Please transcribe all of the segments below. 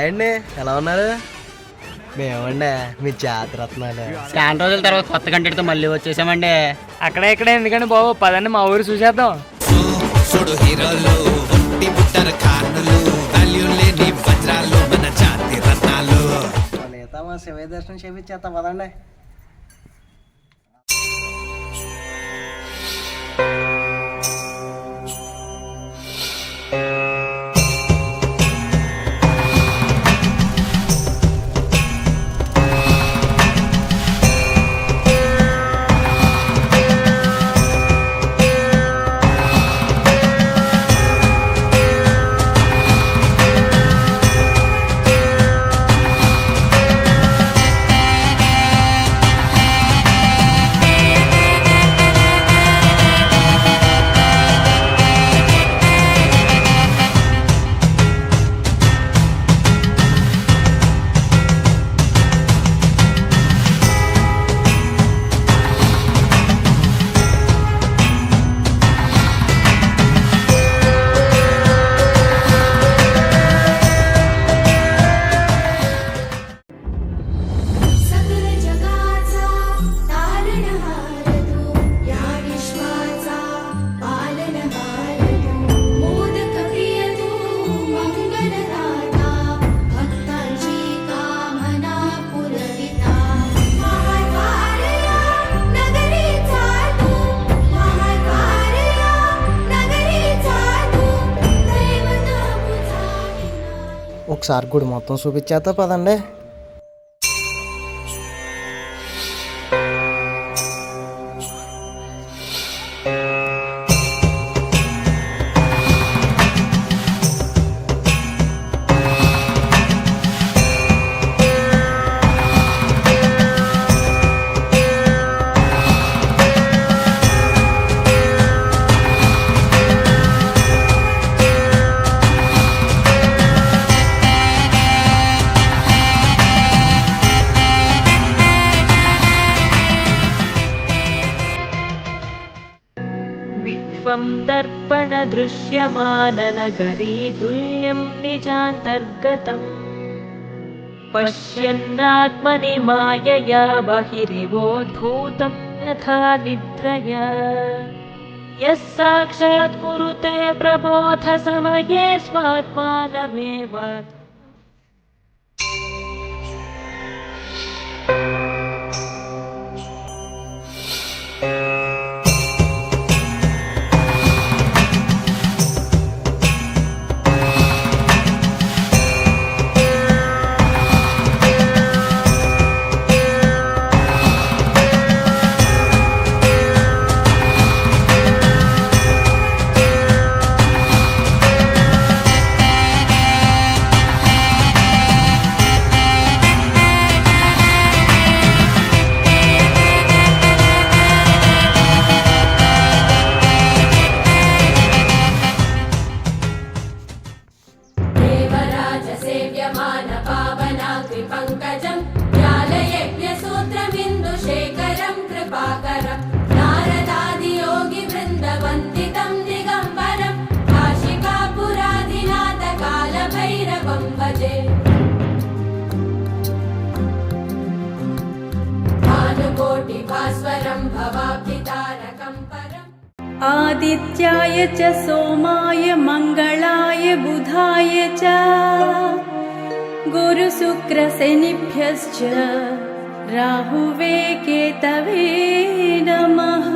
Hi అండి, ఎలా ఉన్నారు? మేమండి మీ జాతరత్నాలు చాలా రోజుల తర్వాత కొత్త కంటెంట్తో మళ్ళీ వచ్చేసామండి. అక్కడే ఇక్కడ ఎందుకండి బాబు, పదండి మా ఊరు చూసేద్దాం. నేత మా శివయ్య దర్శనం చేపించేస్తా పదండి. ఒకసారి గుడి మొత్తం చూపించేస్తా పదండి. దర్పణ దృశ్యమాననగరీ తుల్యం నిజాంతర్గతం పశ్యన్నాత్మని మాయయా బహిరివోద్భూతం యథా నిద్రయా యః సాక్షాత్ కురుతే ప్రబోధ సమయే స్వాత్మానమేవ. आदित्याय च सोमाय मंगलाय बुधाय च गुरुशुक्रशनिभ्यश्च राहुवे केतवे नमः.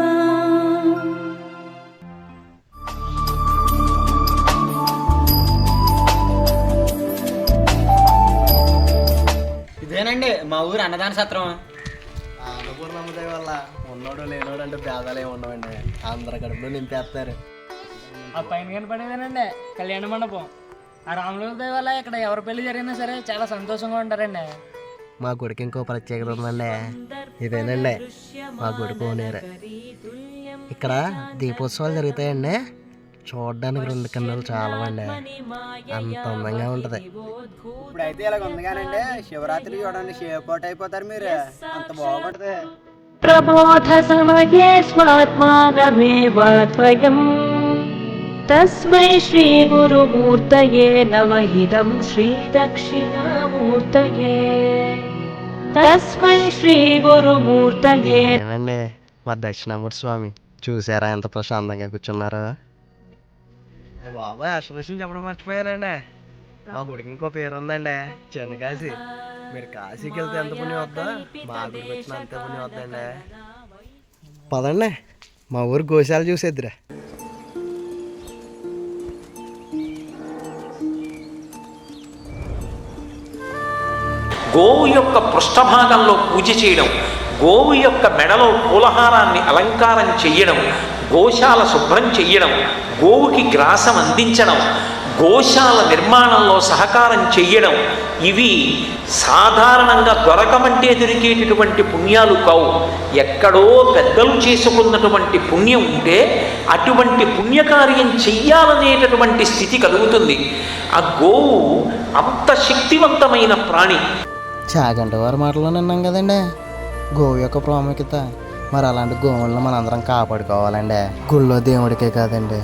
ఇదేనండి మా ఊరు అన్నదాన సత్రం. అన్నపూర్ణమ్మ వల్ల ఉన్నోడు లేనోడు అంటే భేదాలు ఉండవండి, అందరి కడుపులో నింపేస్తారు. ఆ పైన కనపడేదేనండి కళ్యాణ మండపం. ఆ రాముల దయ వల్ల ఇక్కడ ఎవరి పెళ్లి జరిగినా సరే చాలా సంతోషంగా ఉంటారండి. మా గుడికి ఇంకో ప్రత్యేకత ఉందండి, ఇదేనండి మా గుడి కోనేరు. ఇక్కడ దీపోత్సవాలు జరుగుతాయండి, చూడడానికి 2 కన్నులు చాలవండి, అంత అందంగా ఉంటది. ఇప్పుడైతే ఇలాగ ఉంది కానండి, శివరాత్రి చూడండి షేపోట్ అయిపోతారు మీరు, అంత బాగుంటది. ప్రబోధ సమయే స్వాత్మానమేవ త్వయం तस्मै श्रीगुरुमूर्तये नमः इदं श्रीदक्षिणामूर्तये तस्मै श्रीगुरुमूर्तये ఏనండి మా దక్షిణామూర్తి స్వామి చూసారా ఎంత ప్రశాంతంగా కూర్చున్నారో. బాబాయ్ అసలు విషయం చెప్పడం మర్చిపోయానండి. మా గుడికి ఇంకో పేరు ఉందండి, చిన్న కాశీ. మీరు కాశీకి వెళ్తే ఎంత పుణ్యం వద్దా, మా గుడికి వచ్చిన అంతే పుణ్యం వద్దండి. పదండి మా ఊరు గోశాల చూసేద్దురా. గోవు యొక్క పృష్ఠభాగంలో పూజ చేయడం, గోవు యొక్క మెడలో పూలహారాన్ని అలంకారం చెయ్యడం, గోశాల శుభ్రం చెయ్యడం, గోవుకి గ్రాసం అందించడం, గోశాల నిర్మాణంలో సహకారం చెయ్యడం, ఇవి సాధారణంగా దొరకమంటే దొరికేటటువంటి పుణ్యాలు కావు. ఎక్కడో పెద్దలు చేసుకున్నటువంటి పుణ్యం ఉంటే అటువంటి పుణ్యకార్యం చెయ్యాలనేటటువంటి స్థితి కలుగుతుంది. ఆ గోవు అంత శక్తివంతమైన ప్రాణి. చాగంటి వారి మాటలో విన్నాం కదండి గోవు యొక్క ప్రాముఖ్యత. మరి అలాంటి గోవులను మనందరం కాపాడుకోవాలండి. గుళ్ళో దేవుడికే కాదండి,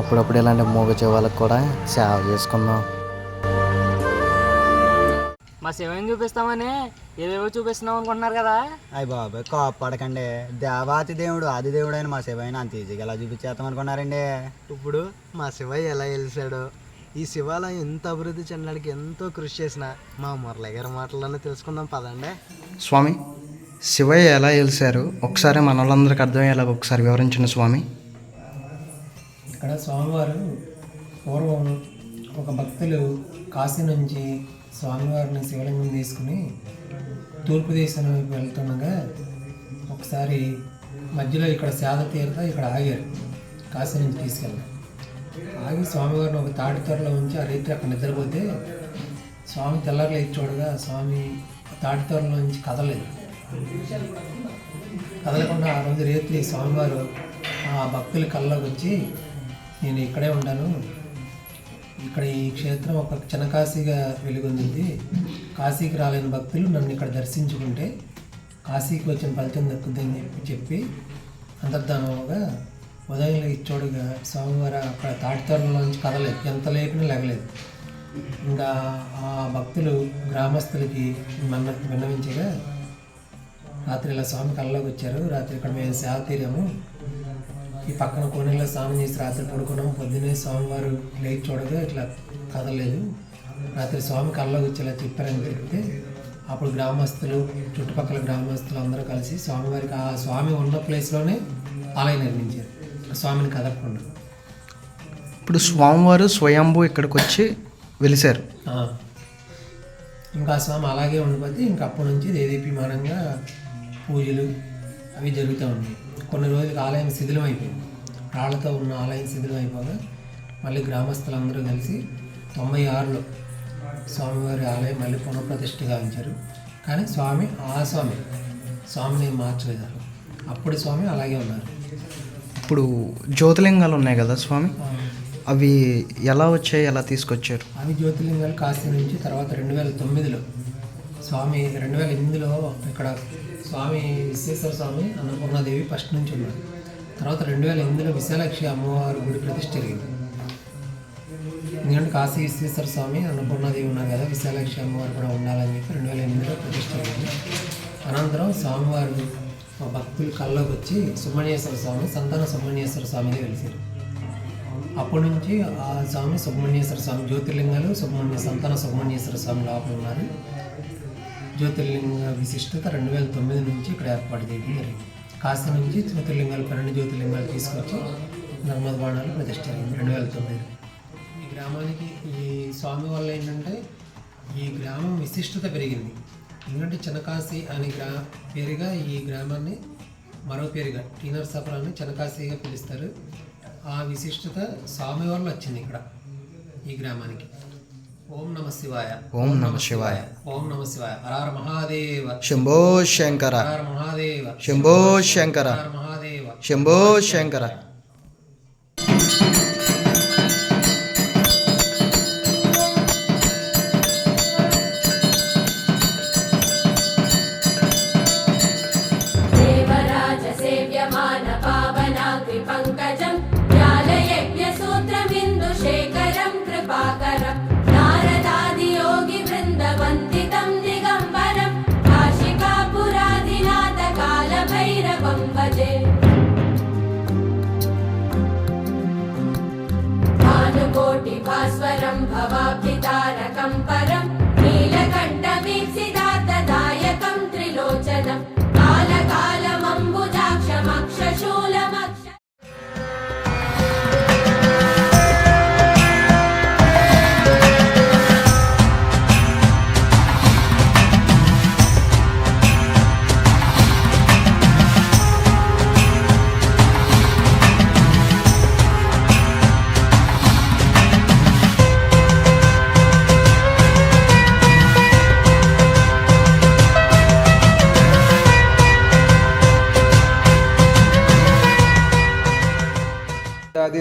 అప్పుడప్పుడు ఇలాంటి మూగ చెవులకు కూడా సేవ చేసుకుందాం. మా శివని చూపిస్తామని ఏవేవో చూపిస్తున్నాం అనుకుంటున్నారు కదా. అయ్యి బాబాయ్ కోప్పడకండి. దేవాతి దేవుడు ఆది దేవుడు అయిన మా శివయ్యని అంత ఈజీగా ఎలా చూపించేస్తాం అనుకున్నారండి. ఇప్పుడు మా శివయ్య ఎలా వెలిసాడో, ఈ శివాలయం ఎంత అభివృద్ధి చెందడానికి ఎంతో కృషి చేసిన మా మురళి గారి మాటల్లోనే తెలుసుకుందాం పదండి. స్వామి, శివయ్య ఎలా వెలిసారు ఒకసారి మన వాళ్ళందరికీ అర్థమయ్యేలాగా ఒకసారి వివరించండి స్వామి. ఇక్కడ స్వామివారు పూర్వం ఒక భక్తులు కాశీ నుంచి స్వామివారిని శివలింగం తీసుకుని తూర్పు దేశం వైపు వెళ్తుండగా ఒకసారి మధ్యలో ఇక్కడ సేద తీరుతా ఇక్కడ ఆగారు. కాశీ నుంచి తీసుకెళ్ళారు. ఆగి స్వామివారిని ఒక తాటి త్వరలో ఉంచి ఆ రీతి అక్కడ నిద్రపోతే స్వామి తెల్లర్లు ఇచ్చి చూడగా స్వామి తాటి త్వరలో నుంచి కదలేదు. కదలకుండా ఆ రోజు రేత్రి స్వామివారు ఆ భక్తుల కళ్ళలోకి వచ్చి, నేను ఇక్కడే ఉంటాను, ఇక్కడ ఈ క్షేత్రం ఒక చిన్నకాశీగా వెలుగొందింది, కాశీకి రాలేని భక్తులు నన్ను ఇక్కడ దర్శించుకుంటే కాశీకి వచ్చిన ఫలితం దక్కుతుందని చెప్పి అంతర్ధానంగా ఉదయంలో ఇచ్చోడుగా స్వామివారు అక్కడ తాటితోరణలోంచి కదలేదు, ఎంత లేపినా లెగలేదు. ఇంకా ఆ భక్తులు గ్రామస్తులకి విన్నవించగా రాత్రి ఇలా స్వామి కళ్ళలోకి వచ్చారు, రాత్రి ఇక్కడ మేము సేవ తీరాము, ఈ పక్కన కోణంలో స్నానం చేసి రాత్రి పడుకున్నాము, పొద్దున్నే స్వామివారు లేచి చూడగా ఇట్లా కదలేదు, రాత్రి స్వామి కళ్ళలోకి వచ్చేలా చెప్పారని చెప్తే అప్పుడు గ్రామస్తులు చుట్టుపక్కల గ్రామస్తులు అందరూ కలిసి స్వామివారికి ఆ స్వామి ఉన్న ప్లేస్లోనే ఆలయం నిర్మించారు, స్వామిని కదపకుండా. ఇప్పుడు స్వామివారు స్వయంభూ ఇక్కడికి వచ్చి వెలిశారు. ఇంకా స్వామి అలాగే ఉండిపోతే ఇంకా అప్పటి నుంచి దేదీప్యమానంగా పూజలు అవి జరుగుతూ ఉన్నాయి. కొన్ని రోజులకు ఆలయం శిథిలం అయిపోయింది. రాళ్లతో ఉన్న ఆలయం శిథిలం అయిపోగా మళ్ళీ గ్రామస్తులందరూ కలిసి 96లో స్వామివారి ఆలయం మళ్ళీ పునఃప్రతిష్ఠ గావించారు. కానీ స్వామిని మార్చలేదు. అప్పుడు స్వామి అలాగే ఉన్నారు. ఇప్పుడు జ్యోతిలింగాలు ఉన్నాయి కదా స్వామి, అవి ఎలా వచ్చాయి, ఎలా తీసుకొచ్చారు? అవి జ్యోతిలింగాలు కాశీ నుంచి తర్వాత 2009లో స్వామి 2008లో ఇక్కడ స్వామి విశ్వేశ్వర స్వామి అన్నపూర్ణాదేవి ఫస్ట్ నుంచి ఉన్నారు. తర్వాత 2008లో విశాలాక్షి అమ్మవారి గుడి ప్రతిష్ఠ జరిగింది. ఎందుకంటే కాశీ విశ్వేశ్వర స్వామి అన్నపూర్ణాదేవి ఉన్నారు కదా, విశాలాక్షి అమ్మవారు కూడా ఉండాలని చెప్పి 2008లో ప్రతిష్ఠ జరిగింది. అనంతరం స్వామివారు భక్తులు కళ్ళలోకి వచ్చి సుబ్రహ్మణ్యేశ్వర స్వామి సంతాన సుబ్రహ్మణ్యేశ్వర స్వామిగా వెలిసారు. అప్పటి నుంచి ఆ స్వామి సుబ్రహ్మణ్యేశ్వర స్వామి జ్యోతిర్లింగాలు సంతాన సుబ్రహ్మణ్యేశ్వర స్వామి లోపల ఉన్నారు. జ్యోతిర్లింగ విశిష్టత 2009 నుంచి ఇక్కడ ఏర్పాటు చేయడం జరిగింది. కాశీ నుంచి జ్యోతిర్లింగాలు 12 జ్యోతిర్లింగాలు తీసుకొచ్చి నర్మద బాణాలు ప్రతిష్ఠ జరిగింది 2009. ఈ గ్రామానికి ఈ స్వామి వల్ల ఏంటంటే ఈ గ్రామం విశిష్టత పెరిగింది. ఎందుకంటే చిన్నకాశీ అనే పేరుగా ఈ గ్రామాన్ని మరో పేరుగా టీనర్సాపురాన్ని చిన్నకాశీగా పిలుస్తారు. ఆ విశిష్టత స్వామి వల్ల వచ్చింది ఇక్కడ ఈ గ్రామానికి. ఓం నమ శివాయ. ఓం నమ శివాయ. ఓం నమ శివాయ. హర మహాదేవ. శంభో శంకర. హర మహాదేవ. శంభో శంకర. హర మహాదేవ. శంభో శంకర. देवराज सेव्यमान पावनाग्रि पंकजं ज्ञानयज्ञसूत्रमिदं विद्यारकं परं नीलकण्ठवीक्षितार्थदायकं त्रिलोचनं कालकालमम्बुजाक्षमक्षशूलमक्ष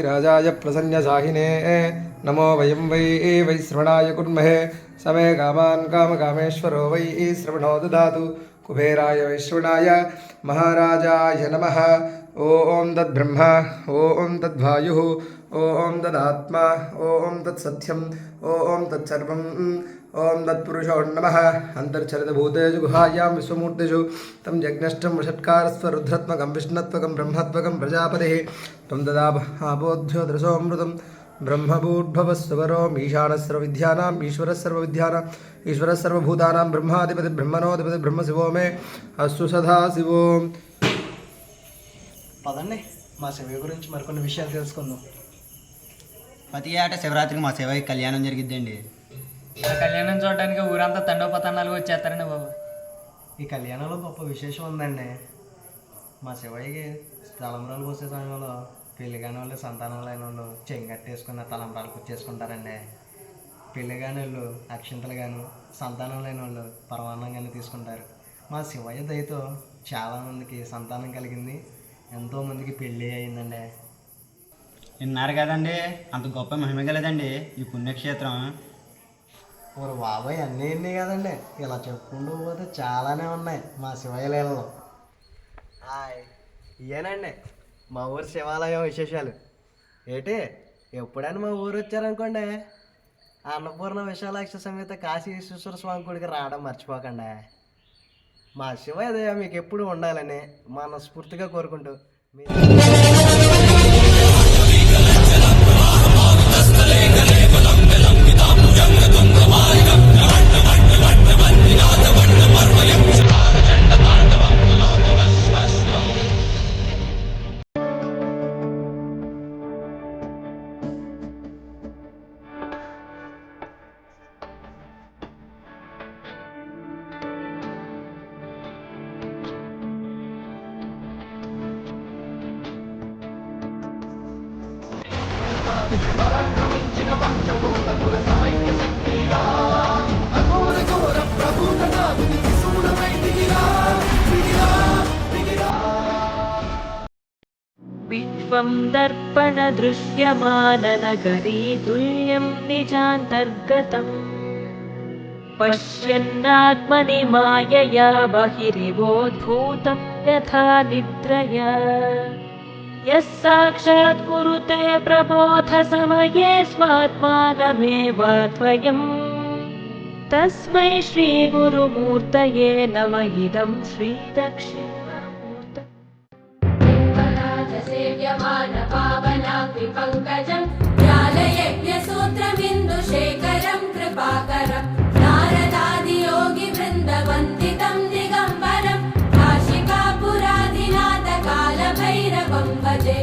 राजाय प्रसन्नसाहिने नमो वयं वै वैश्रवणाय कुर्महे समे कामान् कामकामेश्वरो वै श्रवणो ददातु कुबेराय वैश्रवणाय महाराजाय नमः ॐ तद्ब्रह्म ॐ तद्वायुः ॐ तदात्मा ॐ तत्सत्यम् ॐ तत्सर्वम् ॐ तत्पुरुषो नमः अन्तर्चलितभूतेषु गुहायां विश्वमूर्तिषु तं यज्ञष्टं वषट्कारस्व रुद्रत्मकं विष्णुत्वकं ब्रह्मत्वकं प्रजापतिः त्वं ददाभोध्योदृशोऽमृतं ब्रह्मभूर्भवस्वरोम् ईशानस्सर्वविद्यानाम् ईश्वरः सर्वभूतानां ब्रह्माधिपति ब्रह्मणोऽधिपति ब्रह्मशिवो मे अस्तु सदा शिवो. పదండి మా శివయ్య గురించి మరికొన్ని విషయాలు తెలుసుకుందాం. ప్రతి ఏటా శివరాత్రికి మా శివయ్య కళ్యాణం జరిగిద్దండి. ఆ కళ్యాణం చూడడానికి ఊరంతా తండోపతండాలు వచ్చేస్తారండి బాబు. ఈ కళ్యాణంలో గొప్ప విశేషం ఉందండి. మా శివయ్యకి తలంబ్రాలు పోసే సమయంలో పెళ్లి కాని వాళ్ళు సంతానం లేని వాళ్ళు చెంగట్టేసుకున్న తలంబ్రాలు పుచ్చేసుకుంటారండి. పెళ్లి కాని వాళ్ళు అక్షింతలు కానీ సంతానం లేని వాళ్ళు పరమాన్నం కానీ తీసుకుంటారు. మా శివయ్య దయతో చాలామందికి సంతానం కలిగింది, ఎంతోమందికి పెళ్ళి అయిందండి. విన్నారు కదండి, అంత గొప్ప మహిమ కలదండి ఈ పుణ్యక్షేత్రం. ఊరు బాబాయ్ అన్నీ ఉన్నాయి కదండి, ఇలా చెప్పుకుంటూ పోతే చాలానే ఉన్నాయి మా శివయ్య లీలలో. ఇయేనండి మా ఊరు శివాలయం విశేషాలు. ఏంటి ఎప్పుడైనా మా ఊరు వచ్చారనుకోండి, అన్నపూర్ణ విశాలాక్ష సమేత కాశీ విశ్వేశ్వర స్వామి గుడికి రావడం మర్చిపోకండి. మా శివయ్య దయ మీకు ఎప్పుడు ఉండాలని మనస్ఫూర్తిగా కోరుకుంటూ विश्वं दर्पणदृश्यमाननगरी तुल्यं निजान्तर्गतम् पश्यन्नात्मनि मायया बहिरिवोद्भूतं यथा निद्रया यः साक्षात् कुरुते प्रबोधसमये स्वात्मानमेवाद्वयम् तस्मै श्रीगुरुमूर्तये नमः इदं श्रीदक्षिणामूर्तये. सेव्यमानपावनाग्निपङ्कजं ज्ञानयज्ञसूत्रबिन्दुशेखरं कृपाकरं नारदादियोगिवृन्दवन्दितं दिगम्बरं काशिकापुराधिनाथकालभैरवं भजे.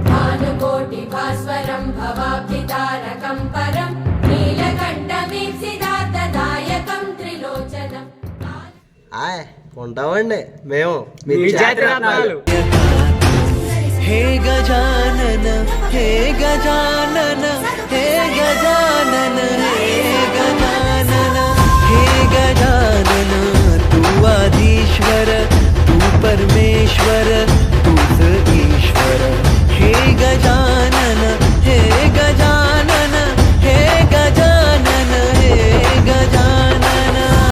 भानुकोटिभास्वरं भवाब्धितारकं परं नीलकण्ठवीक्षितार्थदायकं त्रिलोचनम्. ఉంటామండి మేము हे गजानन हे गजानन हे गजानन हे